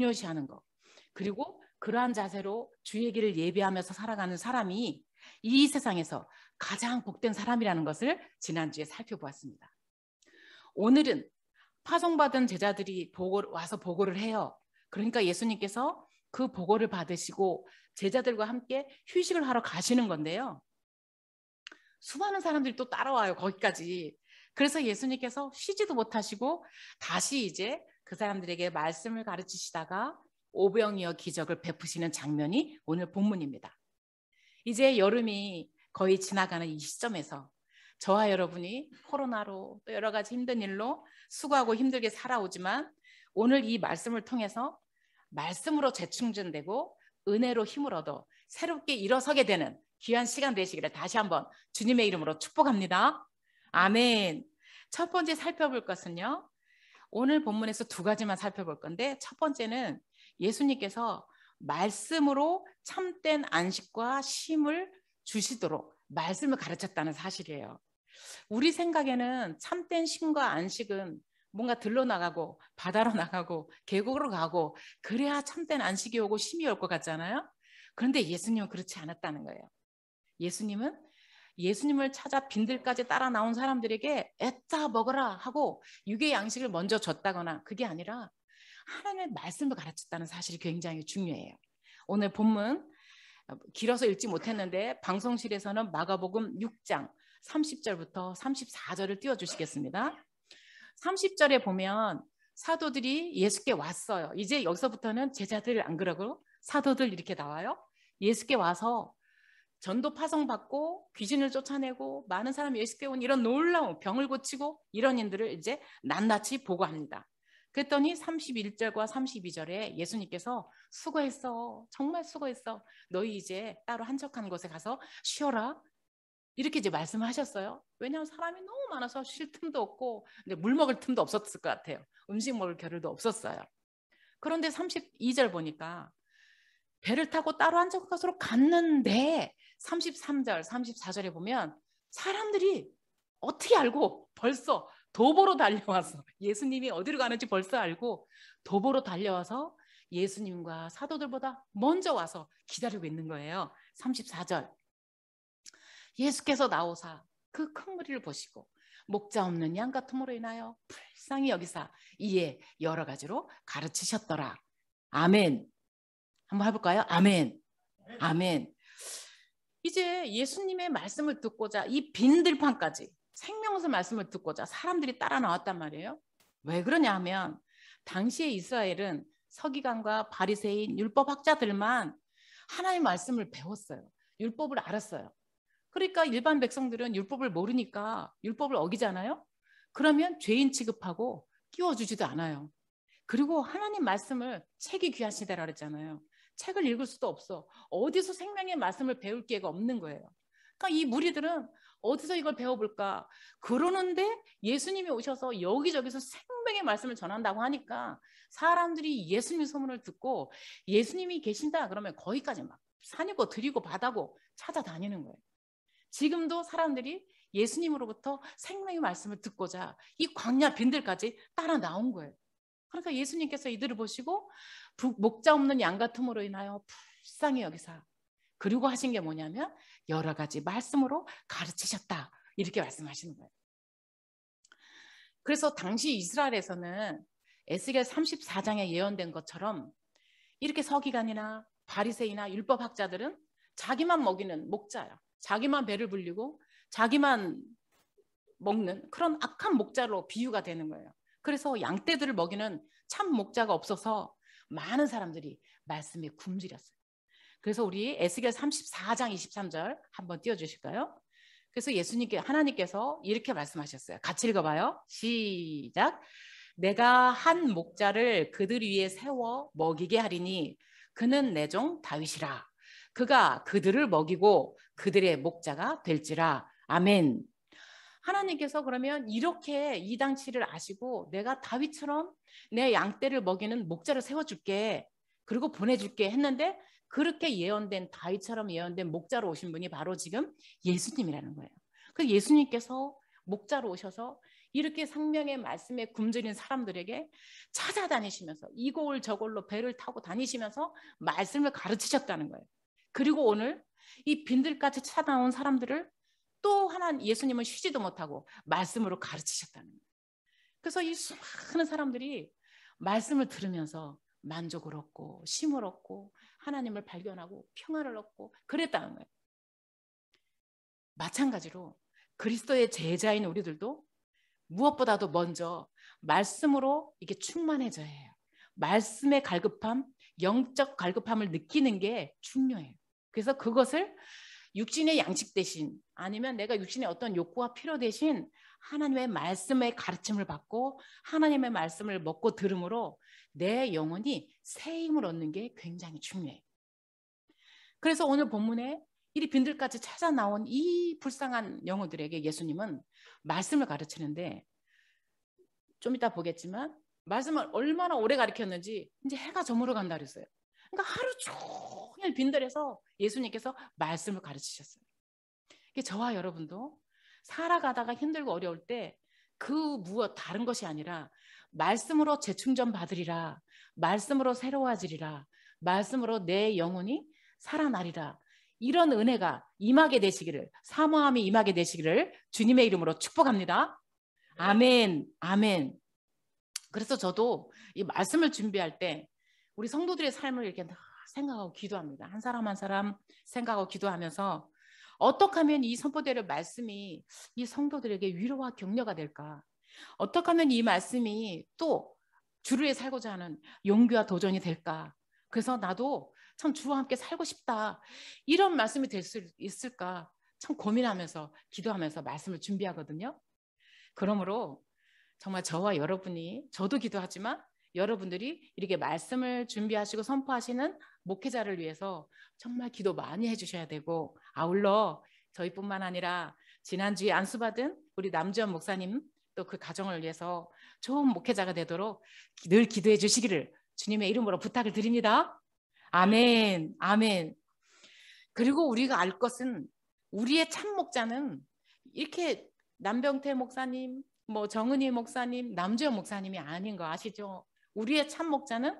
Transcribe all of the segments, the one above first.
중요시하는 것, 그리고 그러한 자세로 주의 길을 예비하면서 살아가는 사람이 이 세상에서 가장 복된 사람이라는 것을 지난주에 살펴보았습니다. 오늘은 파송받은 제자들이 와서 보고를 해요. 그러니까 예수님께서 그 보고를 받으시고 제자들과 함께 휴식을 하러 가시는 건데요. 수많은 사람들이 또 따라와요, 거기까지. 그래서 예수님께서 쉬지도 못하시고 다시 이제 그 사람들에게 말씀을 가르치시다가 오병이어 기적을 베푸시는 장면이 오늘 본문입니다. 이제 여름이 거의 지나가는 이 시점에서 저와 여러분이 코로나로 또 여러 가지 힘든 일로 수고하고 힘들게 살아오지만 오늘 이 말씀을 통해서 말씀으로 재충전되고 은혜로 힘을 얻어 새롭게 일어서게 되는 귀한 시간 되시기를 다시 한번 주님의 이름으로 축복합니다. 아멘. 첫 번째 살펴볼 것은요, 오늘 본문에서 두 가지만 살펴볼 건데, 첫 번째는 예수님께서 말씀으로 참된 안식과 쉼을 주시도록 말씀을 가르쳤다는 사실이에요. 우리 생각에는 참된 쉼과 안식은 뭔가 들러 나가고 바다로 나가고 계곡으로 가고 그래야 참된 안식이 오고 쉼이 올 것 같잖아요. 그런데 예수님은 그렇지 않았다는 거예요. 예수님을 찾아 빈들까지 따라 나온 사람들에게 애따 먹어라 하고 육의 양식을 먼저 줬다거나 그게 아니라 하나님의 말씀을 가르쳤다는 사실이 굉장히 중요해요. 오늘 본문 길어서 읽지 못했는데 방송실에서는 마가복음 6장 30절부터 34절을 띄워주시겠습니다. 30절에 보면 사도들이 예수께 왔어요. 이제 여기서부터는 제자들 안 그러고 사도들 이렇게 나와요. 예수께 와서 전도 파송받고 귀신을 쫓아내고 많은 사람이 예수께 온 이런 놀라운 병을 고치고 이런 일들을 이제 낱낱이 보고합니다. 그랬더니 31절과 32절에 예수님께서 수고했어. 정말 수고했어. 너희 이제 따로 한적한 곳에 가서 쉬어라. 이렇게 이제 말씀하셨어요. 왜냐하면 사람이 너무 많아서 쉴 틈도 없고 근데 물 먹을 틈도 없었을 것 같아요. 음식 먹을 겨를도 없었어요. 그런데 32절 보니까 배를 타고 따로 한적한 곳으로 갔는데 33절, 34절에 보면 사람들이 어떻게 알고 벌써 도보로 달려와서 예수님이 어디로 가는지 벌써 알고 도보로 달려와서 예수님과 사도들보다 먼저 와서 기다리고 있는 거예요. 34절. 예수께서 나오사 그 큰 무리를 보시고 목자 없는 양 같음으로 인하여 불쌍히 여기사 이에 여러 가지로 가르치셨더라. 아멘. 한번 해볼까요? 아멘. 아멘. 이제 예수님의 말씀을 듣고자 이 빈들판까지 생명수 말씀을 듣고자 사람들이 따라 나왔단 말이에요. 왜 그러냐 하면 당시의 이스라엘은 서기관과 바리새인 율법학자들만 하나님의 말씀을 배웠어요. 율법을 알았어요. 그러니까 일반 백성들은 율법을 모르니까 율법을 어기잖아요. 그러면 죄인 취급하고 끼워주지도 않아요. 그리고 하나님 말씀을 책이 귀한 시대라 그랬잖아요. 책을 읽을 수도 없어. 어디서 생명의 말씀을 배울 기회가 없는 거예요. 그러니까 이 무리들은 어디서 이걸 배워볼까? 그러는데 예수님이 오셔서 여기저기서 생명의 말씀을 전한다고 하니까 사람들이 예수님 소문을 듣고 예수님이 계신다 그러면 거기까지 막 산이고 들이고 바다고 찾아다니는 거예요. 지금도 사람들이 예수님으로부터 생명의 말씀을 듣고자 이 광야 빈들까지 따라 나온 거예요. 그러니까 예수님께서 이들을 보시고 목자 없는 양 같음으로 인하여 불쌍히 여기사 그리고 하신 게 뭐냐면 여러 가지 말씀으로 가르치셨다 이렇게 말씀하시는 거예요. 그래서 당시 이스라엘에서는 에스겔 34장에 예언된 것처럼 이렇게 서기관이나 바리새인이나 율법학자들은 자기만 먹이는 목자야. 자기만 배를 불리고 자기만 먹는 그런 악한 목자로 비유가 되는 거예요. 그래서 양떼들을 먹이는 참 목자가 없어서 많은 사람들이 말씀에 굶주렸어요. 그래서 우리 에스겔 34장 23절 한번 띄워주실까요? 그래서 하나님께서 이렇게 말씀하셨어요. 같이 읽어봐요. 시작. 내가 한 목자를 그들 위에 세워 먹이게 하리니 그는 내 종 다윗이라. 그가 그들을 먹이고 그들의 목자가 될지라. 아멘. 하나님께서 그러면 이렇게 이 당치를 아시고 내가 다윗처럼 내 양떼를 먹이는 목자를 세워줄게. 그리고 보내줄게 했는데 그렇게 예언된 다윗처럼 예언된 목자로 오신 분이 바로 지금 예수님이라는 거예요. 그 예수님께서 목자로 오셔서 이렇게 생명의 말씀에 굶주린 사람들에게 찾아다니시면서 이곳을 저곳로 배를 타고 다니시면서 말씀을 가르치셨다는 거예요. 그리고 오늘 이 빈들같이 찾아온 사람들을 또 하나 예수님은 쉬지도 못하고 말씀으로 가르치셨다는 거예요. 그래서 이 수많은 사람들이 말씀을 들으면서 만족을 얻고 쉼을 얻고 하나님을 발견하고 평안을 얻고 그랬다는 거예요. 마찬가지로 그리스도의 제자인 우리들도 무엇보다도 먼저 말씀으로 이게 충만해져야 해요. 말씀의 갈급함, 영적 갈급함을 느끼는 게 중요해요. 그래서 그것을 육신의 양식 대신 아니면 내가 육신의 어떤 욕구와 필요 대신 하나님의 말씀의 가르침을 받고 하나님의 말씀을 먹고 들음으로 내 영혼이 새 힘을 얻는 게 굉장히 중요해요. 그래서 오늘 본문에 이리 빈들까지 찾아 나온 이 불쌍한 영혼들에게 예수님은 말씀을 가르치는데 좀 이따 보겠지만 말씀을 얼마나 오래 가르쳤는지 이제 해가 저물어 간다 그랬어요. 그러니까 하루 종일 빈들에서 예수님께서 말씀을 가르치셨어요. 저와 여러분도 살아가다가 힘들고 어려울 때 그 무엇 다른 것이 아니라 말씀으로 재충전 받으리라, 말씀으로 새로워지리라, 말씀으로 내 영혼이 살아나리라, 이런 은혜가 임하게 되시기를, 사모함이 임하게 되시기를 주님의 이름으로 축복합니다. 아멘, 아멘. 그래서 저도 이 말씀을 준비할 때 우리 성도들의 삶을 이렇게 생각하고 기도합니다. 한 사람 한 사람 생각하고 기도하면서 어떻게 하면 이 선포될 말씀이 이 성도들에게 위로와 격려가 될까? 어떻게 하면 이 말씀이 또 주를 위해 살고자 하는 용기와 도전이 될까? 그래서 나도 참 주와 함께 살고 싶다. 이런 말씀이 될 수 있을까? 참 고민하면서 기도하면서 말씀을 준비하거든요. 그러므로 정말 저와 여러분이, 저도 기도하지만 여러분들이 이렇게 말씀을 준비하시고 선포하시는 목회자를 위해서 정말 기도 많이 해주셔야 되고, 아울러 저희뿐만 아니라 지난주에 안수받은 우리 남주현 목사님 또 그 가정을 위해서 좋은 목회자가 되도록 늘 기도해 주시기를 주님의 이름으로 부탁을 드립니다. 아멘, 아멘. 그리고 우리가 알 것은 우리의 참 목자는 이렇게 남병태 목사님, 뭐 정은희 목사님, 남주현 목사님이 아닌 거 아시죠? 우리의 참 목자는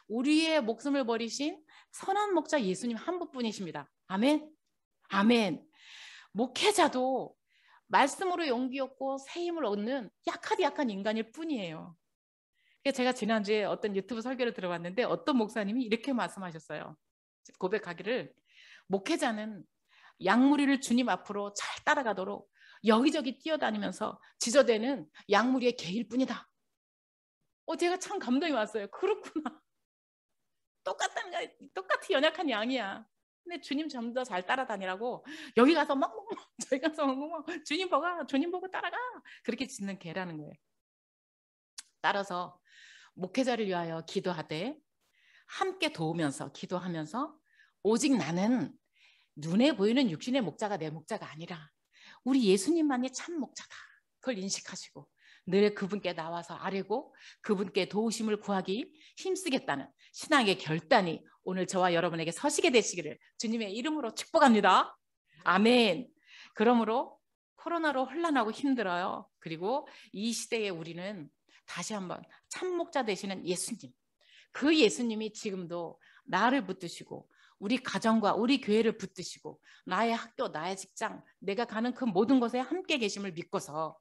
우리의 목숨을 버리신 선한 목자 예수님 한 분뿐이십니다. 아멘, 아멘. 목회자도 말씀으로 용기 얻고 새 힘을 얻는 약한 인간일 뿐이에요. 제가 지난주에 어떤 유튜브 설교를 들어봤는데 어떤 목사님이 이렇게 말씀하셨어요. 고백하기를, 목회자는 양무리를 주님 앞으로 잘 따라가도록 여기저기 뛰어다니면서 지저대는 양무리의 개일 뿐이다. 제가 참 감동이 왔어요. 그렇구나. 똑같이 연약한 양이야. 근데 주님 좀 더 잘 따라다니라고 여기 가서 막 저기 가서 막 주님 보고 따라가. 그렇게 짓는 개라는 거예요. 따라서 목회자를 위하여 기도하되 함께 도우면서 기도하면서 오직 나는 눈에 보이는 육신의 목자가 내 목자가 아니라 우리 예수님만이 참 목자다. 그걸 인식하시고 늘 그분께 나와서 아뢰고 그분께 도우심을 구하기 힘쓰겠다는 신앙의 결단이 오늘 저와 여러분에게 서시게 되시기를 주님의 이름으로 축복합니다. 아멘. 그러므로 코로나로 혼란하고 힘들어요. 그리고 이 시대에 우리는 다시 한번 참목자 되시는 예수님, 그 예수님이 지금도 나를 붙드시고 우리 가정과 우리 교회를 붙드시고 나의 학교, 나의 직장, 내가 가는 그 모든 곳에 함께 계심을 믿고서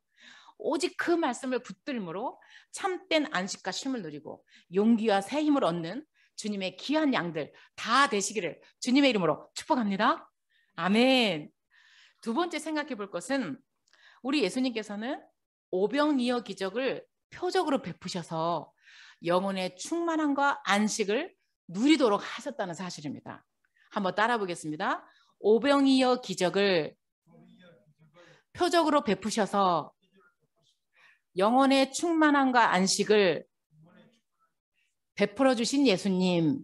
오직 그 말씀을 붙들므로 참된 안식과 쉼을 누리고 용기와 새 힘을 얻는 주님의 귀한 양들 다 되시기를 주님의 이름으로 축복합니다. 아멘. 두 번째 생각해 볼 것은 우리 예수님께서는 오병이어 기적을 표적으로 베푸셔서 영혼의 충만함과 안식을 누리도록 하셨다는 사실입니다. 한번 따라 보겠습니다. 오병이어 기적을 표적으로 베푸셔서 영혼의 충만함과 안식을 베풀어 주신 예수님.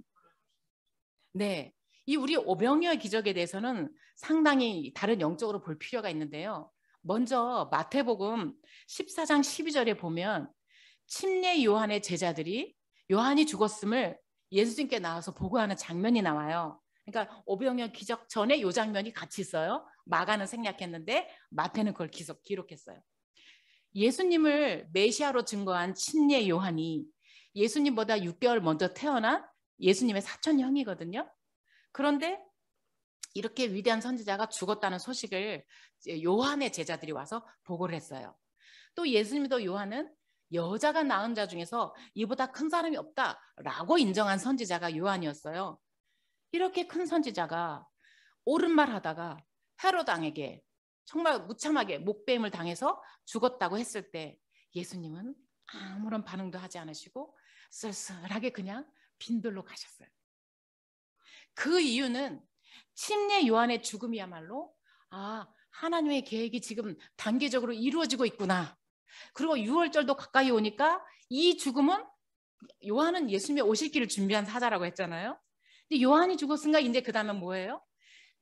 네, 이 우리 오병이어 기적에 대해서는 상당히 다른 영적으로 볼 필요가 있는데요. 먼저 마태복음 14장 12절에 보면 침례 요한의 제자들이 요한이 죽었음을 예수님께 나와서 보고하는 장면이 나와요. 그러니까 오병이어 기적 전에 이 장면이 같이 있어요. 마가는 생략했는데 마태는 그걸 기록했어요. 예수님을 메시아로 증거한 친례 요한이 예수님보다 6개월 먼저 태어난 예수님의 사촌 형이거든요. 그런데 이렇게 위대한 선지자가 죽었다는 소식을 요한의 제자들이 와서 보고를 했어요. 또 예수님도 요한은 여자가 낳은 자 중에서 이보다 큰 사람이 없다라고 인정한 선지자가 요한이었어요. 이렇게 큰 선지자가 옳은 말 하다가 헤롯 왕에게 정말 무참하게 목배임을 당해서 죽었다고 했을 때 예수님은 아무런 반응도 하지 않으시고 쓸쓸하게 그냥 빈들로 가셨어요. 그 이유는 침례 요한의 죽음이야말로 하나님의 계획이 지금 단계적으로 이루어지고 있구나. 그리고 6월절도 가까이 오니까 이 죽음은 요한은 예수님의 오실 길을 준비한 사자라고 했잖아요. 근데 요한이 죽었으니까 이제 그 다음은 뭐예요?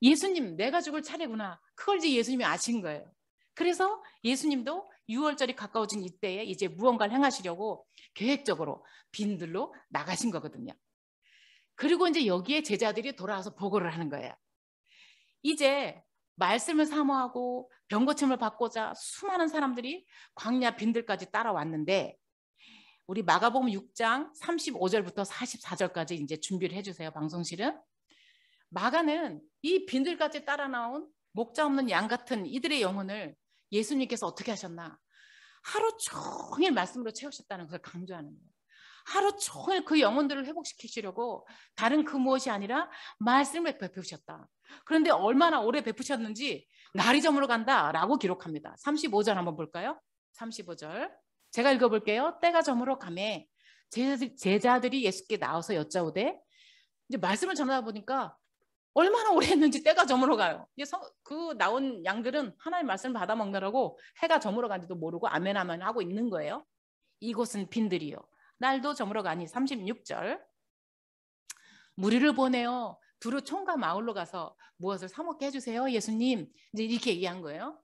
예수님 내가 죽을 차례구나. 그걸 이제 예수님이 아신 거예요. 그래서 예수님도 6월절이 가까워진 이때에 이제 무언가를 행하시려고 계획적으로 빈들로 나가신 거거든요. 그리고 이제 여기에 제자들이 돌아와서 보고를 하는 거예요. 이제 말씀을 사모하고 병고침을 받고자 수많은 사람들이 광야 빈들까지 따라왔는데 우리 마가복음 6장 35절부터 44절까지 이제 준비를 해주세요. 방송실은. 마가는 이 빈들까지 따라 나온 목자 없는 양 같은 이들의 영혼을 예수님께서 어떻게 하셨나? 하루 종일 말씀으로 채우셨다는 것을 강조하는 거예요. 하루 종일 그 영혼들을 회복시키시려고 다른 그 무엇이 아니라 말씀을 베푸셨다. 그런데 얼마나 오래 베푸셨는지 날이 저물어 간다라고 기록합니다. 35절 한번 볼까요? 35절 제가 읽어볼게요. 때가 저물어 가매 제자들이 예수께 나와서 여짜오되 이제 말씀을 전하다 보니까 얼마나 오래 했는지 때가 저물어 가요. 그 나온 양들은 하나님의 말씀을 받아 먹느라고 해가 저물어 간지도 모르고 아멘 아멘 하고 있는 거예요. 이곳은 빈들이요. 날도 저물어 가니 36절 무리를 보내어 두루 총과 마을로 가서 무엇을 사 먹게 해주세요. 예수님 이제 이렇게 얘기한 거예요.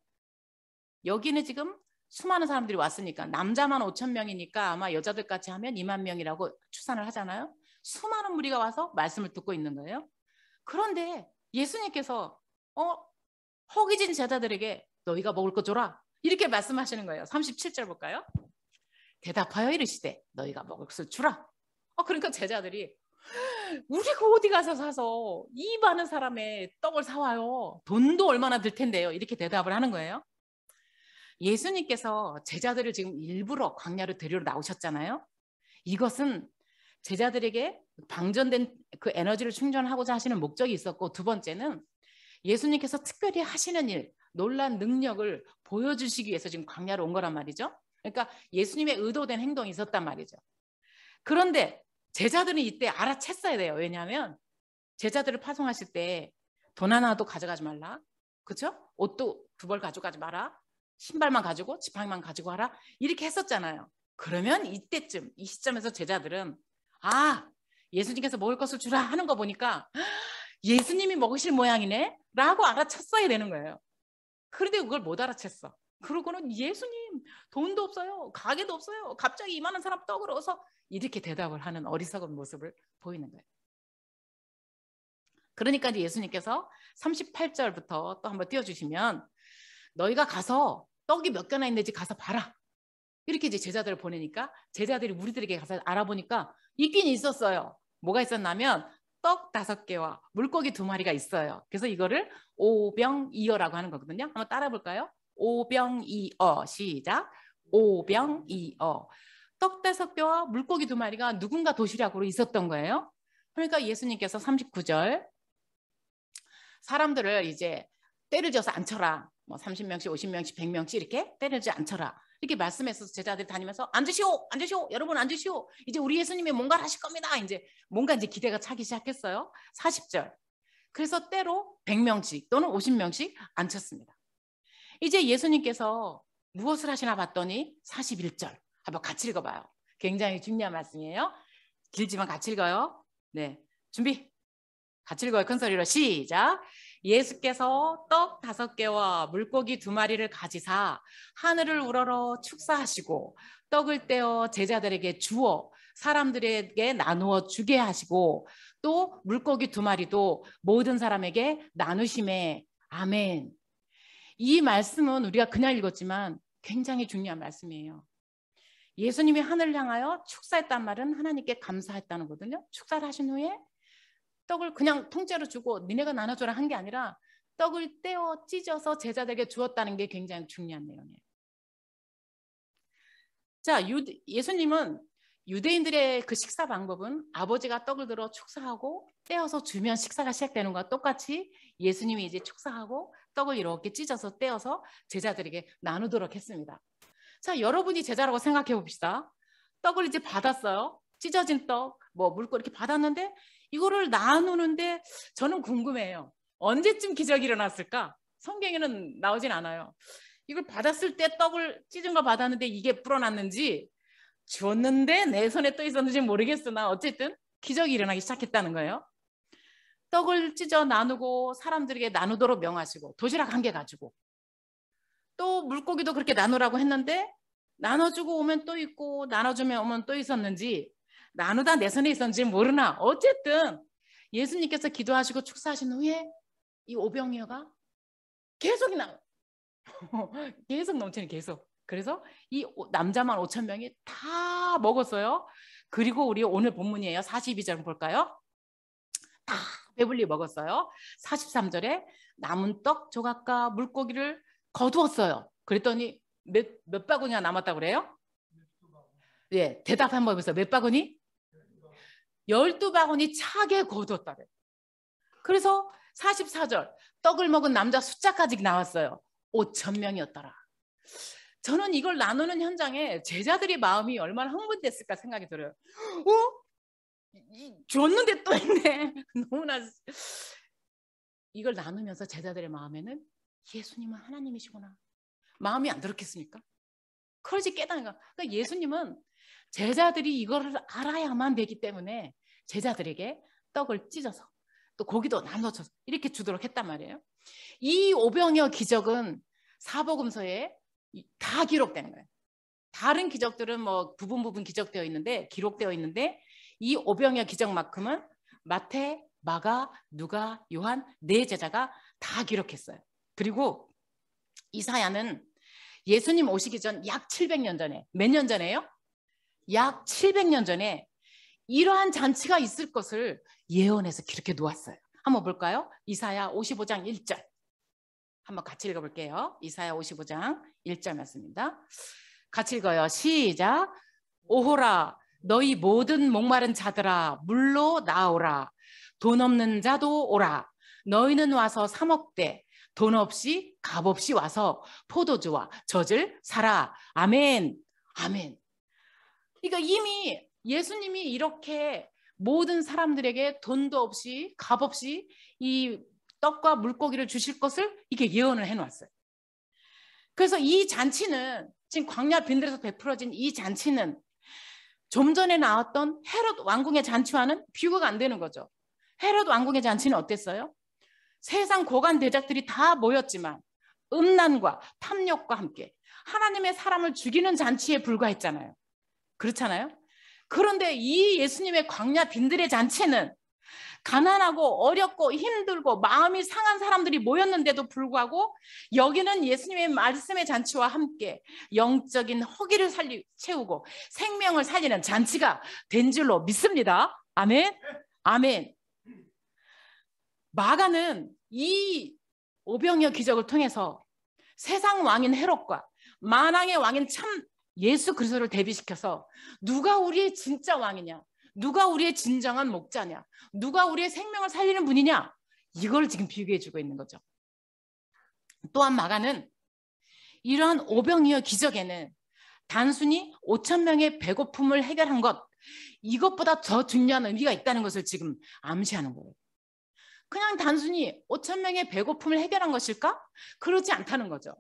여기는 지금 수많은 사람들이 왔으니까 남자만 5,000명이니까 아마 여자들 같이 하면 2만 명이라고 추산을 하잖아요. 수많은 무리가 와서 말씀을 듣고 있는 거예요. 그런데 예수님께서 허기진 제자들에게 너희가 먹을 것 줘라 이렇게 말씀하시는 거예요. 37절 볼까요? 대답하여 이르시되 너희가 먹을 것을 주라. 그러니까 제자들이 우리가 어디 가서 사서 이 많은 사람의 떡을 사와요. 돈도 얼마나 들 텐데요. 이렇게 대답을 하는 거예요. 예수님께서 제자들을 지금 일부러 광야로 데리러 나오셨잖아요. 이것은 제자들에게 방전된 그 에너지를 충전하고자 하시는 목적이 있었고 두 번째는 예수님께서 특별히 하시는 일, 놀란 능력을 보여주시기 위해서 지금 광야로 온 거란 말이죠. 그러니까 예수님의 의도된 행동이 있었단 말이죠. 그런데 제자들은 이때 알아챘어야 돼요. 왜냐하면 제자들을 파송하실 때 돈 하나도 가져가지 말라. 그렇죠? 옷도 2벌 가져가지 마라. 신발만 가지고 지팡이만 가지고 와라. 이렇게 했었잖아요. 그러면 이때쯤 이 시점에서 제자들은 예수님께서 먹을 것을 주라 하는 거 보니까 예수님이 먹으실 모양이네 라고 알아챘어야 되는 거예요. 그런데 그걸 못 알아챘어. 그러고는 예수님 돈도 없어요. 가게도 없어요. 갑자기 이만한 사람 떡을 얻어서 이렇게 대답을 하는 어리석은 모습을 보이는 거예요. 그러니까 이제 예수님께서 38절부터 또 한번 띄워주시면 너희가 가서 떡이 몇 개나 있는지 가서 봐라. 이렇게 이제 제자들을 보내니까 제자들이 무리들에게 가서 알아보니까 있긴 있었어요. 뭐가 있었냐면 떡 5개와 물고기 2마리가 있어요. 그래서 이거를 오병이어라고 하는 거거든요. 한번 따라 볼까요? 오병이어 시작. 오병이어 떡 5개와 물고기 2마리가 누군가 도시락으로 있었던 거예요. 그러니까 예수님께서 39절 사람들을 이제 때를 지어서 앉혀라. 뭐 30명씩 50명씩 100명씩 이렇게 때를 지어 앉혀라. 이렇게 말씀해서 제자들이 다니면서 앉으시오 여러분 앉으시오 이제 우리 예수님이 뭔가를 하실 겁니다. 이제 뭔가 이제 기대가 차기 시작했어요. 40절 그래서 때로 100명씩 또는 50명씩 앉혔습니다. 이제 예수님께서 무엇을 하시나 봤더니 41절 한번 같이 읽어봐요. 굉장히 중요한 말씀이에요. 길지만 같이 읽어요. 네, 준비 같이 읽어요. 큰 소리로 시작. 예수께서 떡 5개와 물고기 2마리를 가지사 하늘을 우러러 축사하시고 떡을 떼어 제자들에게 주어 사람들에게 나누어 주게 하시고 또 물고기 2마리도 모든 사람에게 나누심에 아멘. 이 말씀은 우리가 그냥 읽었지만 굉장히 중요한 말씀이에요. 예수님이 하늘을 향하여 축사했단 말은 하나님께 감사했다는 거거든요. 축사를 하신 후에 떡을 그냥 통째로 주고 니네가 나눠줘라 한 게 아니라 떡을 떼어 찢어서 제자들에게 주었다는 게 굉장히 중요한 내용이에요. 자, 예수님은 유대인들의 그 식사 방법은 아버지가 떡을 들어 축사하고 떼어서 주면 식사가 시작되는 것과 똑같이 예수님이 이제 축사하고 떡을 이렇게 찢어서 떼어서 제자들에게 나누도록 했습니다. 자, 여러분이 제자라고 생각해 봅시다. 떡을 이제 받았어요. 찢어진 떡, 물고 이렇게 받았는데 이거를 나누는데 저는 궁금해요. 언제쯤 기적이 일어났을까? 성경에는 나오진 않아요. 이걸 받았을 때 떡을 찢은 거 받았는데 이게 불어났는지 줬는데 내 손에 또 있었는지 모르겠으나 어쨌든 기적이 일어나기 시작했다는 거예요. 떡을 찢어 나누고 사람들에게 나누도록 명하시고 도시락 한 개 가지고 또 물고기도 그렇게 나누라고 했는데 나눠주고 오면 또 있고 나눠주면 오면 또 있었는지 나누다 내 손에 있었는지 모르나 어쨌든 예수님께서 기도하시고 축사하신 후에 이 오병이어가 계속 나와요. 계속 넘치는 계속. 그래서 이 남자만 5,000명이 다 먹었어요. 그리고 우리 오늘 본문이에요. 42절 볼까요? 다 배불리 먹었어요. 43절에 남은 떡 조각과 물고기를 거두었어요. 그랬더니 몇 바구니가 남았다고 그래요? 예, 대답 한번 해보세요. 몇 바구니? 12바구니 차게 거두었다 그래요. 그래서 44절 떡을 먹은 남자 숫자까지 나왔어요. 5,000명이었더라. 저는 이걸 나누는 현장에 제자들의 마음이 얼마나 흥분됐을까 생각이 들어요. 줬는데 또 있네. 너무나 이걸 나누면서 제자들의 마음에는 예수님은 하나님이시구나. 마음이 안 들었겠습니까? 그러지 깨닫는 거. 그러니까 예수님은 제자들이 이거를 알아야만 되기 때문에 제자들에게 떡을 찢어서 또 고기도 나눠서 이렇게 주도록 했단 말이에요. 이 오병이어 기적은 사복음서에 다 기록된 거예요. 다른 기적들은 부분 기록되어 있는데 이 오병이어 기적만큼은 마태, 마가, 누가, 요한 네 제자가 다 기록했어요. 그리고 이사야는 예수님 오시기 전 약 700년 전에 몇 년 전에요? 약 700년 전에 이러한 잔치가 있을 것을 예언해서 그렇게 놓았어요. 한번 볼까요? 이사야 55장 1절 한번 같이 읽어볼게요. 이사야 55장 1절 말씀입니다. 같이 읽어요. 시작. 오호라 너희 모든 목마른 자들아 물로 나오라. 돈 없는 자도 오라. 너희는 와서 사 먹되 돈 없이 값 없이 와서 포도주와 젖을 사라. 아멘. 아멘. 그러니까 이미 예수님이 이렇게 모든 사람들에게 돈도 없이 값 없이 이 떡과 물고기를 주실 것을 이렇게 예언을 해놓았어요. 그래서 이 잔치는 지금 광야 빈들에서 베풀어진 이 잔치는 좀 전에 나왔던 헤롯 왕궁의 잔치와는 비교가 안 되는 거죠. 헤롯 왕궁의 잔치는 어땠어요? 세상 고관 대작들이 다 모였지만 음란과 탐욕과 함께 하나님의 사람을 죽이는 잔치에 불과했잖아요. 그렇잖아요? 그런데 이 예수님의 광야 빈들의 잔치는 가난하고 어렵고 힘들고 마음이 상한 사람들이 모였는데도 불구하고 여기는 예수님의 말씀의 잔치와 함께 영적인 허기를 채우고 생명을 살리는 잔치가 된 줄로 믿습니다. 아멘. 아멘. 마가는 이 오병이어 기적을 통해서 세상 왕인 헤롯과 만왕의 왕인 참 예수 그리스도를 대비시켜서 누가 우리의 진짜 왕이냐, 누가 우리의 진정한 목자냐, 누가 우리의 생명을 살리는 분이냐, 이걸 지금 비교해주고 있는 거죠. 또한 마가는 이러한 오병이어 기적에는 단순히 5,000명의 배고픔을 해결한 것, 이것보다 더 중요한 의미가 있다는 것을 지금 암시하는 거예요. 그냥 단순히 5,000명의 배고픔을 해결한 것일까? 그렇지 않다는 거죠.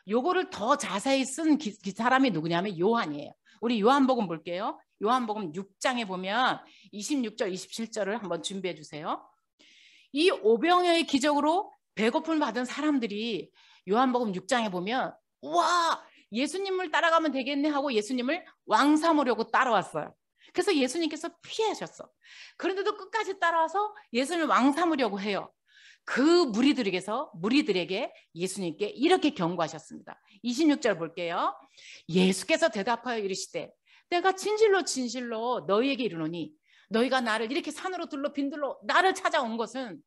요거를 더 자세히 쓴 사람이 누구냐면 요한이에요. 우리 요한복음 볼게요. 요한복음 6장에 보면 26절, 27절을 한번 준비해 주세요. 이 오병이어의 기적으로 배고픔을 받은 사람들이 요한복음 6장에 보면 와, 예수님을 따라가면 되겠네 하고 예수님을 왕 삼으려고 따라왔어요. 그래서 예수님께서 피하셨어. 그런데도 끝까지 따라와서 예수님을 왕 삼으려고 해요. 그 무리들에게 예수님께 이렇게 경고하셨습니다. 26절 볼게요. 예수께서 대답하여 이르시되 내가 진실로 진실로 너희에게 이르노니 너희가 나를 이렇게 산으로 둘러 빈들로 나를 찾아온 것은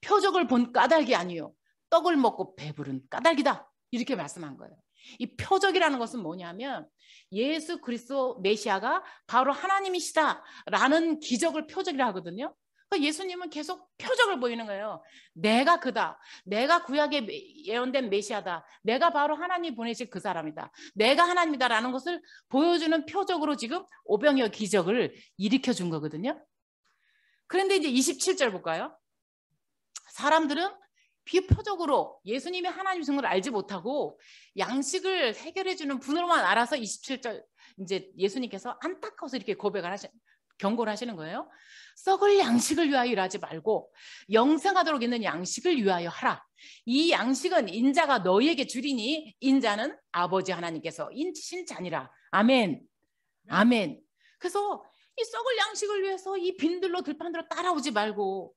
표적을 본 까닭이 아니요 떡을 먹고 배부른 까닭이다. 이렇게 말씀한 거예요. 이 표적이라는 것은 뭐냐면 예수 그리스도 메시아가 바로 하나님이시다라는 기적을 표적이라 하거든요. 그러니까 예수님은 계속 표적을 보이는 거예요. 내가 그다. 내가 구약에 예언된 메시아다. 내가 바로 하나님 보내실 그 사람이다. 내가 하나님이다라는 것을 보여주는 표적으로 지금 오병이어 기적을 일으켜준 거거든요. 그런데 이제 27절 볼까요? 사람들은 비표적으로 예수님이 하나님이신 걸 알지 못하고 양식을 해결해주는 분으로만 알아서 27절 이제 예수님께서 안타까워서 이렇게 경고를 하시는 거예요. 썩을 양식을 위하여 일하지 말고 영생하도록 있는 양식을 위하여 하라. 이 양식은 인자가 너희에게 주리니 인자는 아버지 하나님께서 인치신 자니라. 아멘. 아멘. 그래서 이 썩을 양식을 위해서 이 빈들로 들판들로 따라오지 말고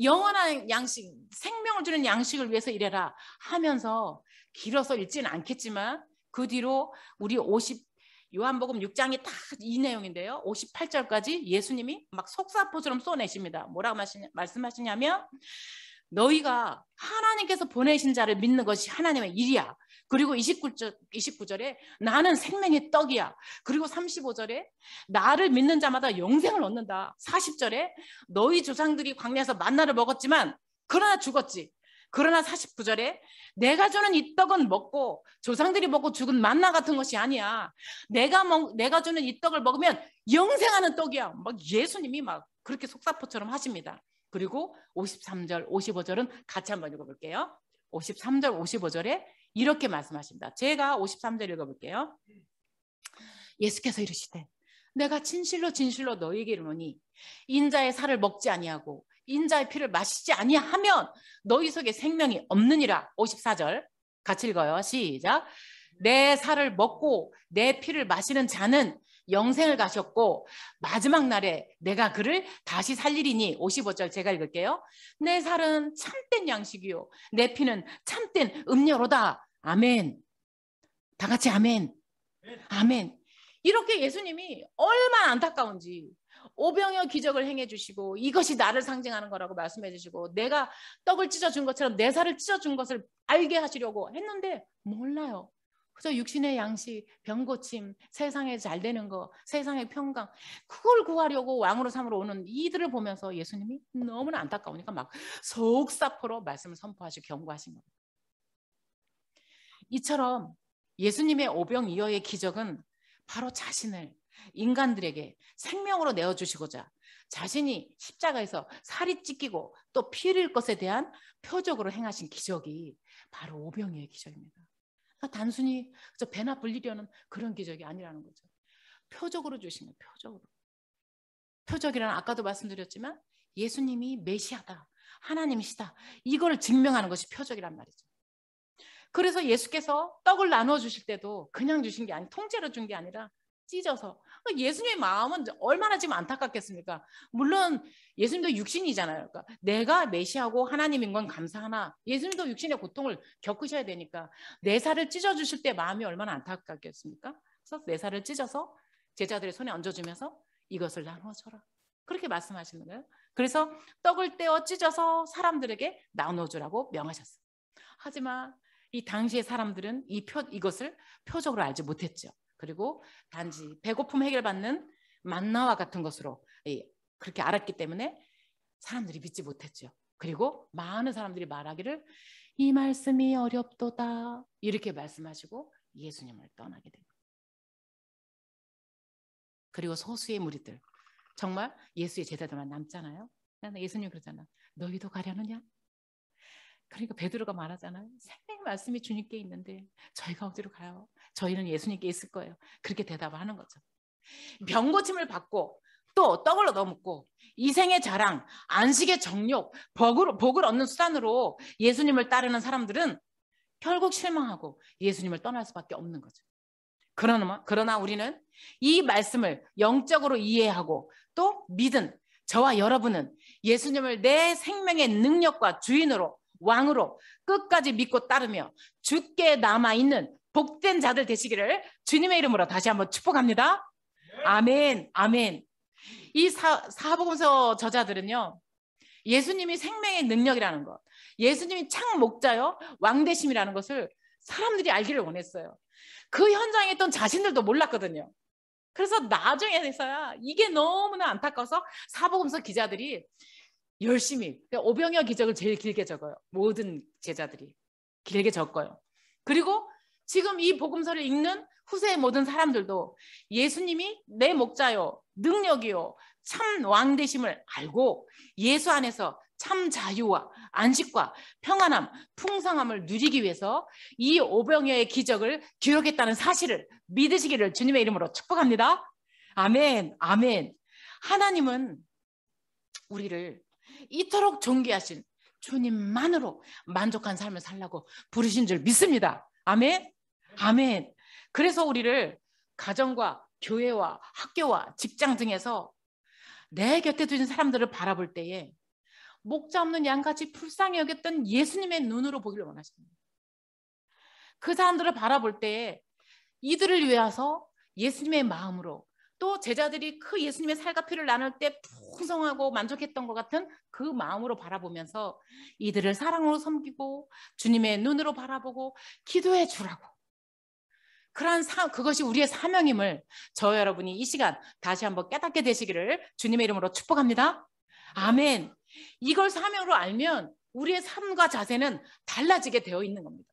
영원한 양식, 생명을 주는 양식을 위해서 일해라 하면서 길어서 읽지는 않겠지만 그 뒤로 우리 요한복음 6장이 딱 이 내용인데요. 58절까지 예수님이 막 속사포처럼 쏘내십니다. 뭐라고 말씀하시냐면 너희가 하나님께서 보내신 자를 믿는 것이 하나님의 일이야. 그리고 29절에 나는 생명의 떡이야. 그리고 35절에 나를 믿는 자마다 영생을 얻는다. 40절에 너희 조상들이 광야에서 만나를 먹었지만 그러나 죽었지. 그러나 49절에 내가 주는 이 떡은 먹고 조상들이 먹고 죽은 만나 같은 것이 아니야. 내가 주는 이 떡을 먹으면 영생하는 떡이야. 막 예수님이 막 그렇게 속사포처럼 하십니다. 그리고 53절, 55절은 같이 한번 읽어볼게요. 53절, 55절에 이렇게 말씀하십니다. 제가 53절 읽어볼게요. 예수께서 이르시되 내가 진실로 진실로 너희에게 이르노니 인자의 살을 먹지 아니하고 인자의 피를 마시지 아니하면 너희 속에 생명이 없느니라. 54절 같이 읽어요. 시작. 내 살을 먹고 내 피를 마시는 자는 영생을 가셨고 마지막 날에 내가 그를 다시 살리리니. 55절 제가 읽을게요. 내 살은 참된 양식이요 내 피는 참된 음료로다. 아멘. 다 같이 아멘. 아멘. 이렇게 예수님이 얼마나 안타까운지 오병이어 기적을 행해 주시고 이것이 나를 상징하는 거라고 말씀해 주시고 내가 떡을 찢어준 것처럼 내 살을 찢어준 것을 알게 하시려고 했는데 몰라요. 그저 육신의 양식, 병고침, 세상에 잘 되는 거, 세상의 평강 그걸 구하려고 왕으로 삼으로 오는 이들을 보면서 예수님이 너무나 안타까우니까 막 속사포로 말씀을 선포하시고 경고하신 겁니다. 이처럼 예수님의 오병이어의 기적은 바로 자신을 인간들에게 생명으로 내어주시고자 자신이 십자가에서 살이 찢기고 또 피 흘릴 것에 대한 표적으로 행하신 기적이 바로 오병이어의 기적입니다. 단순히 배나 불리려는 그런 기적이 아니라는 거죠. 표적으로 주신 거예요. 표적으로. 표적이라는 아까도 말씀드렸지만 예수님이 메시아다. 하나님이시다. 이걸 증명하는 것이 표적이란 말이죠. 그래서 예수께서 떡을 나누어 주실 때도 그냥 주신 게 아니라 통째로 준 게 아니라 찢어서. 예수님의 마음은 얼마나 지금 안타깝겠습니까? 물론 예수님도 육신이잖아요. 그러니까 내가 메시아고 하나님인 건 감사하나 예수님도 육신의 고통을 겪으셔야 되니까 내 살을 찢어주실 때 마음이 얼마나 안타깝겠습니까? 그래서 내 살을 찢어서 제자들의 손에 얹어주면서 이것을 나누어줘라. 그렇게 말씀하시는 거예요. 그래서 떡을 떼어 찢어서 사람들에게 나눠주라고 명하셨어요. 하지만 이 당시의 사람들은 이것을 표적으로 알지 못했죠. 그리고 단지 배고픔 해결받는 만나와 같은 것으로 그렇게 알았기 때문에 사람들이 믿지 못했죠. 그리고 많은 사람들이 말하기를 이 말씀이 어렵도다 이렇게 말씀하시고 예수님을 떠나게 됩니다. 그리고 소수의 무리들 정말 예수의 제자들만 남잖아요. 예수님 그러잖아. 너희도 가려느냐? 그러니까 베드로가 말하잖아요. 생명의 말씀이 주님께 있는데 저희가 어디로 가요? 저희는 예수님께 있을 거예요. 그렇게 대답을 하는 거죠. 병고침을 받고 또 떡을 얻어먹고 이생의 자랑, 안식의 정욕, 복을 얻는 수단으로 예수님을 따르는 사람들은 결국 실망하고 예수님을 떠날 수밖에 없는 거죠. 그러나 우리는 이 말씀을 영적으로 이해하고 또 믿은 저와 여러분은 예수님을 내 생명의 능력과 주인으로 왕으로 끝까지 믿고 따르며 주께 남아있는 복된 자들 되시기를 주님의 이름으로 다시 한번 축복합니다. 아멘, 아멘. 이 사복음서 저자들은요, 예수님이 생명의 능력이라는 것, 예수님이 참 목자요 왕되심이라는 것을 사람들이 알기를 원했어요. 그 현장에 있던 자신들도 몰랐거든요. 그래서 나중에서야 이게 너무나 안타까워서 사복음서 기자들이 열심히 오병이어 기적을 제일 길게 적어요. 모든 제자들이 길게 적어요. 그리고 지금 이 복음서를 읽는 후세의 모든 사람들도 예수님이 내 목자요 능력이요 참 왕되심을 알고 예수 안에서 참 자유와 안식과 평안함, 풍성함을 누리기 위해서 이 오병이어의 기적을 기록했다는 사실을 믿으시기를 주님의 이름으로 축복합니다. 아멘, 아멘. 하나님은 우리를 이토록 존귀하신 주님만으로 만족한 삶을 살라고 부르신 줄 믿습니다. 아멘, 아멘. 그래서 우리를 가정과 교회와 학교와 직장 등에서 내 곁에 두신 사람들을 바라볼 때에 목자 없는 양같이 불쌍히 여겼던 예수님의 눈으로 보기를 원하십니다. 그 사람들을 바라볼 때에 이들을 위해서 예수님의 마음으로 또 제자들이 그 예수님의 살과 피를 나눌 때 풍성하고 만족했던 것 같은 그 마음으로 바라보면서 이들을 사랑으로 섬기고 주님의 눈으로 바라보고 기도해 주라고. 그것이 우리의 사명임을 저 여러분이 이 시간 다시 한번 깨닫게 되시기를 주님의 이름으로 축복합니다. 아멘. 이걸 사명으로 알면 우리의 삶과 자세는 달라지게 되어 있는 겁니다.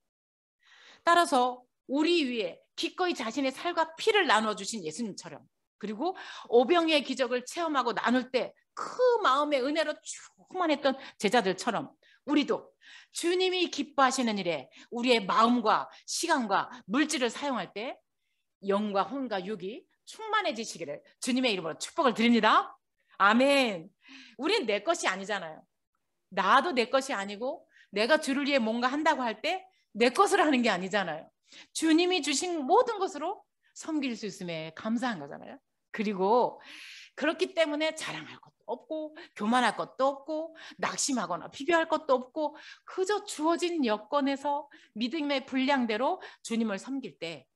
따라서 우리 위에 기꺼이 자신의 살과 피를 나눠주신 예수님처럼 그리고 오병이의 기적을 체험하고 나눌 때 그 마음의 은혜로 충만했던 제자들처럼 우리도 주님이 기뻐하시는 일에 우리의 마음과 시간과 물질을 사용할 때 영과 혼과 육이 충만해지시기를 주님의 이름으로 축복을 드립니다. 아멘. 우린 내 것이 아니잖아요. 나도 내 것이 아니고 내가 주를 위해 뭔가 한다고 할 때 내 것을 하는 게 아니잖아요. 주님이 주신 모든 것으로 섬길 수 있음에 감사한 거잖아요. 그리고 그렇기 때문에 자랑할 것도 없고 교만할 것도 없고 낙심하거나 비교할 것도 없고 그저 주어진 여건에서 믿음의 분량대로 주님을 섬길 때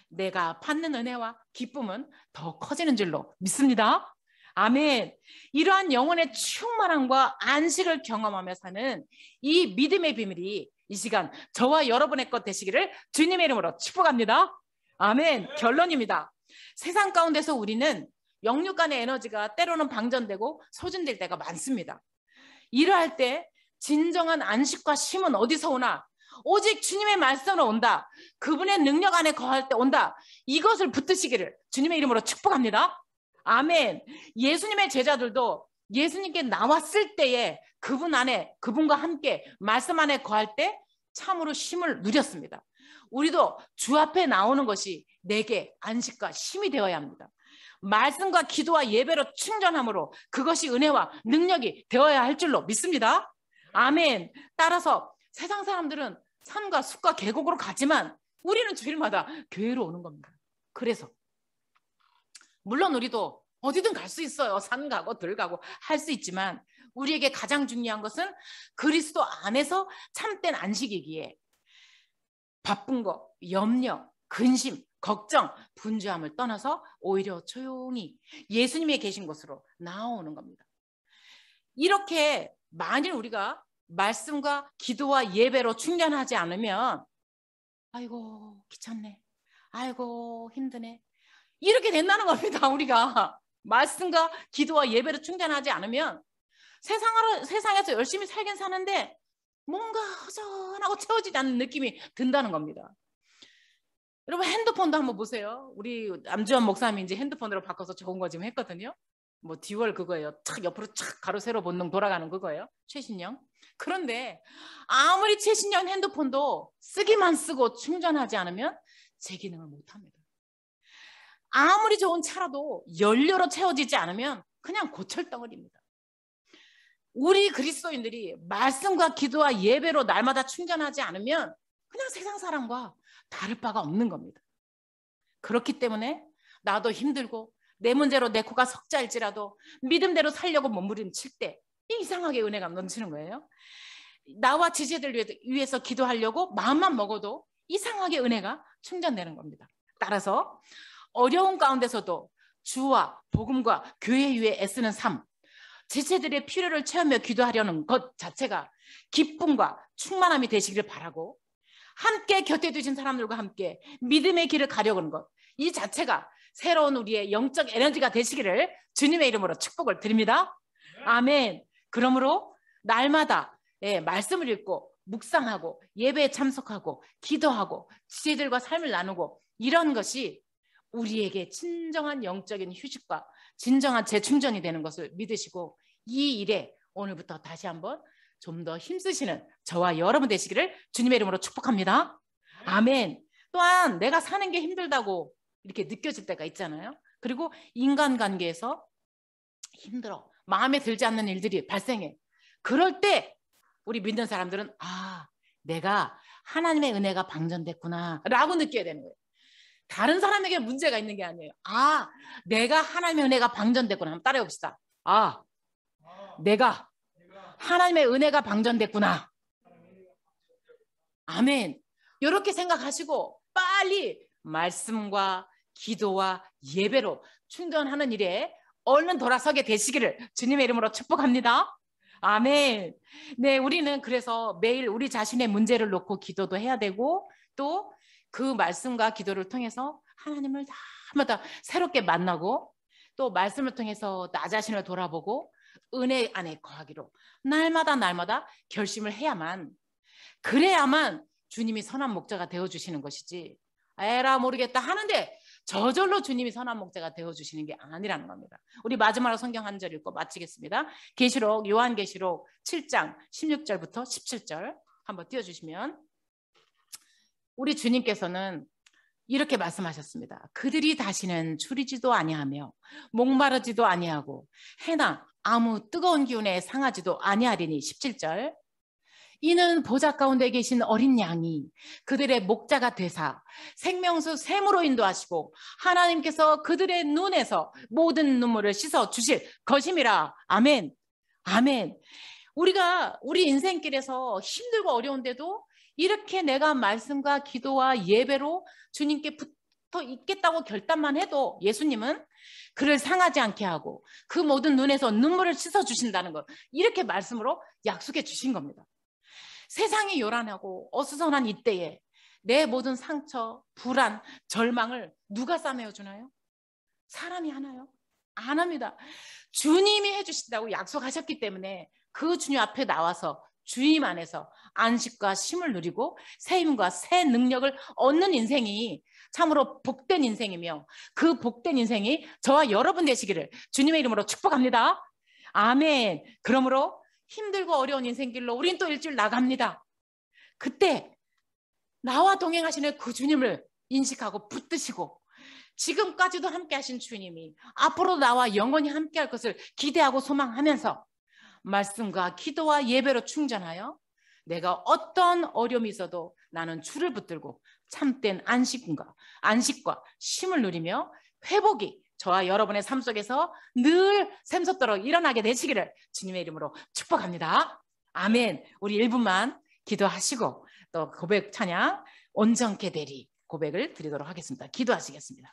내가 받는 은혜와 기쁨은 더 커지는 줄로 믿습니다. 아멘. 이러한 영혼의 충만함과 안식을 경험하며 사는 이 믿음의 비밀이 이 시간 저와 여러분의 것 되시기를 주님의 이름으로 축복합니다. 아멘. 결론입니다. 세상 가운데서 우리는 영육 간의 에너지가 때로는 방전되고 소진될 때가 많습니다. 이러할 때 진정한 안식과 쉼은 어디서 오나? 오직 주님의 말씀으로 온다. 그분의 능력 안에 거할 때 온다. 이것을 붙드시기를 주님의 이름으로 축복합니다. 아멘. 예수님의 제자들도 예수님께 나왔을 때에 그분 안에 그분과 함께 말씀 안에 거할 때 참으로 쉼을 누렸습니다. 우리도 주 앞에 나오는 것이 내게 안식과 쉼이 되어야 합니다. 말씀과 기도와 예배로 충전함으로 그것이 은혜와 능력이 되어야 할 줄로 믿습니다. 아멘. 따라서 세상 사람들은 산과 숲과 계곡으로 가지만 우리는 주일마다 교회로 오는 겁니다. 그래서 물론 우리도 어디든 갈 수 있어요. 산 가고 들 가고 할 수 있지만 우리에게 가장 중요한 것은 그리스도 안에서 참된 안식이기에 바쁜 거, 염려, 근심, 걱정, 분주함을 떠나서 오히려 조용히 예수님이 계신 곳으로 나오는 겁니다. 이렇게 만일 우리가 말씀과 기도와 예배로 충전하지 않으면 아이고 귀찮네, 아이고 힘드네 이렇게 된다는 겁니다. 우리가 말씀과 기도와 예배로 충전하지 않으면 세상에서 열심히 살긴 사는데 뭔가 허전하고 채워지지 않는 느낌이 든다는 겁니다. 여러분 핸드폰도 한번 보세요. 우리 남주환 목사님이 이제 핸드폰으로 바꿔서 좋은 거 지금 했거든요. 뭐 듀얼 그거예요. 탁 옆으로 착 가로 세로 본능 돌아가는 그거예요. 최신형. 그런데 아무리 최신형 핸드폰도 쓰기만 쓰고 충전하지 않으면 제 기능을 못합니다. 아무리 좋은 차라도 연료로 채워지지 않으면 그냥 고철덩어리입니다. 우리 그리스도인들이 말씀과 기도와 예배로 날마다 충전하지 않으면 그냥 세상 사람과 다를 바가 없는 겁니다. 그렇기 때문에 나도 힘들고 내 문제로 내 코가 석자일지라도 믿음대로 살려고 몸부림칠 때 이상하게 은혜가 넘치는 거예요. 나와 지체들 위해서 기도하려고 마음만 먹어도 이상하게 은혜가 충전되는 겁니다. 따라서 어려운 가운데서도 주와 복음과 교회 위에 애쓰는 삶, 지체들의 필요를 채우며 기도하려는 것 자체가 기쁨과 충만함이 되시기를 바라고, 함께 곁에 두신 사람들과 함께 믿음의 길을 가려는 것, 이 자체가 새로운 우리의 영적 에너지가 되시기를 주님의 이름으로 축복을 드립니다. 아멘. 그러므로 날마다 말씀을 읽고 묵상하고 예배에 참석하고 기도하고 지체들과 삶을 나누고, 이런 것이 우리에게 진정한 영적인 휴식과 진정한 재충전이 되는 것을 믿으시고, 이 일에 오늘부터 다시 한번 좀 더 힘쓰시는 저와 여러분 되시기를 주님의 이름으로 축복합니다. 아멘. 또한 내가 사는 게 힘들다고 이렇게 느껴질 때가 있잖아요. 그리고 인간관계에서 힘들어, 마음에 들지 않는 일들이 발생해. 그럴 때 우리 믿는 사람들은 내가 하나님의 은혜가 방전됐구나 라고 느껴야 되는 거예요. 다른 사람에게 문제가 있는 게 아니에요. 내가 하나님의 은혜가 방전됐구나. 한번 따라해 봅시다. 내가 하나님의 은혜가 방전됐구나. 아멘. 이렇게 생각하시고 빨리 말씀과 기도와 예배로 충전하는 일에 얼른 돌아서게 되시기를 주님의 이름으로 축복합니다. 아멘. 네, 우리는 그래서 매일 우리 자신의 문제를 놓고 기도도 해야 되고, 또 그 말씀과 기도를 통해서 하나님을 날마다 새롭게 만나고, 또 말씀을 통해서 나 자신을 돌아보고 은혜 안에 거하기로 날마다 결심을 해야만, 그래야만 주님이 선한 목자가 되어주시는 것이지, 에라 모르겠다 하는데 저절로 주님이 선한 목자가 되어주시는 게 아니라는 겁니다. 우리 마지막으로 성경 한 절 읽고 마치겠습니다. 계시록, 요한계시록 7장 16절부터 17절 한번 띄워주시면, 우리 주님께서는 이렇게 말씀하셨습니다. 그들이 다시는 추리지도 아니하며 목마르지도 아니하고 해나 아무 뜨거운 기운에 상하지도 아니하리니. 17절. 이는 보좌 가운데 계신 어린 양이 그들의 목자가 되사 생명수 샘으로 인도하시고 하나님께서 그들의 눈에서 모든 눈물을 씻어 주실 것임이라. 아멘. 아멘. 우리가 우리 인생길에서 힘들고 어려운데도 이렇게 내가 말씀과 기도와 예배로 주님께 붙어 있겠다고 결단만 해도 예수님은 그를 상하지 않게 하고 그 모든 눈에서 눈물을 씻어 주신다는 것, 이렇게 말씀으로 약속해 주신 겁니다. 세상이 요란하고 어수선한 이때에 내 모든 상처, 불안, 절망을 누가 싸매어 주나요? 사람이 하나요? 안 합니다. 주님이 해주신다고 약속하셨기 때문에 그 주님 앞에 나와서 주님 안에서 안식과 쉼을 누리고 새 힘과 새 능력을 얻는 인생이 참으로 복된 인생이며, 그 복된 인생이 저와 여러분 되시기를 주님의 이름으로 축복합니다. 아멘. 그러므로 힘들고 어려운 인생길로 우린 또 일주일 나갑니다. 그때 나와 동행하시는 그 주님을 인식하고 붙드시고, 지금까지도 함께 하신 주님이 앞으로 나와 영원히 함께 할 것을 기대하고 소망하면서 말씀과 기도와 예배로 충전하여 내가 어떤 어려움이 있어도 나는 주를 붙들고 참된 안식과 쉼을 누리며 회복이 저와 여러분의 삶 속에서 늘 샘솟도록 일어나게 되시기를 주님의 이름으로 축복합니다. 아멘. 우리 1분만 기도하시고 또 고백 찬양 온전케 되리 고백을 드리도록 하겠습니다. 기도하시겠습니다.